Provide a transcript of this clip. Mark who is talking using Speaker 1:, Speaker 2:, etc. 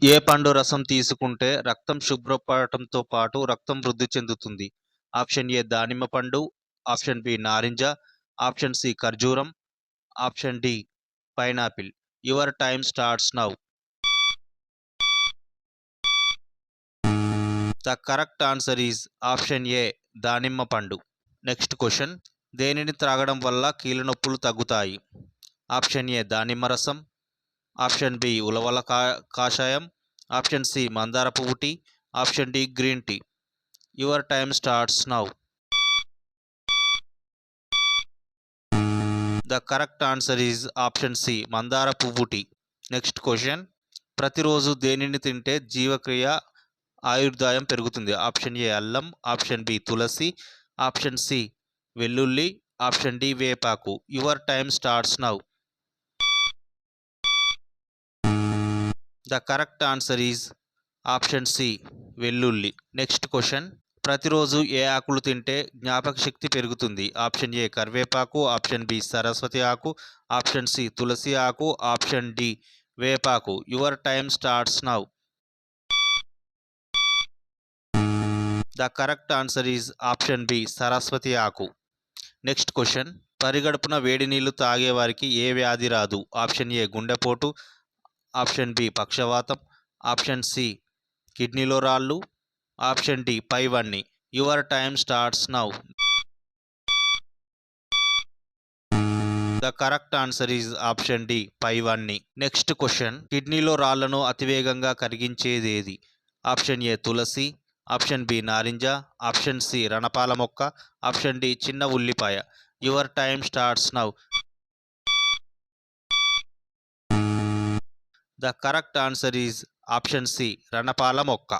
Speaker 1: ఏ పండు రసం తీసుకుంటే రక్తం శుభ్రపడటంతో పాటు రక్తం వృద్ధి చెందుతుంది? ఆప్షన్ ఏ దానిమ్మ పండు, ఆప్షన్ బి నారింజ, ఆప్షన్ సి ఖర్జూరం, option D pineapple. Your time starts now. The correct answer is option A దానిమ్మ పండు. Next question. దేనిని త్రాగడం వల్ల కీళ్ళ నొప్పులు తగ్గుతాయి? ఆప్షన్ ఏ దానిమ్మ రసం, ఆప్షన్ బి ఉలవల కాషాయం, ఆప్షన్ సి మందార పువ్వు tea, option D green tea. Your time starts now. The correct answer is option C మందార పువ్వు టీ. Next question. ప్రతిరోజు దేనిని తింటే జీవక్రియ ఆయుర్దాయం పెరుగుతుంది? ఆప్షన్ ఏ అల్లం, ఆప్షన్ బి తులసి, ఆప్షన్ సి వెల్లుల్లి, ఆప్షన్ డి వేపాకు. Your time starts now. The correct answer is option C వెల్లుల్లి. Next question. ప్రతిరోజు ఏ ఆకులు తింటే జ్ఞాపక శక్తి పెరుగుతుంది? ఆప్షన్ ఏ కరివేపాకు, ఆప్షన్ బి సరస్వతి ఆకు, ఆప్షన్ సి తులసి ఆకు, ఆప్షన్ డి వేపాకు. Your time starts now. The correct answer is option B Saraswati ఆకు. Next question. పరిగడుపున వేడి నీళ్లు తాగే వారికి ఏ వ్యాధి రాదు? ఆప్షన్ ఏ గుండెపోటు, ఆప్షన్ బి పక్షవాతం, ఆప్షన్ సి కిడ్నీలో రాళ్ళు, ఆప్షన్ డి పైవన్నీ. Your time starts now. The correct answer is option D పైవన్నీ. Next question. కిడ్నీలో రాళ్లను అతివేగంగా కరిగించేదేది? ఆప్షన్ ఏ తులసి, ఆప్షన్ బి నారింజ, ఆప్షన్ సి రణపాల మొక్క, ఆప్షన్ డి చిన్న ఉల్లిపాయ. Your time starts now. The correct answer is option C రణపాల మొక్క.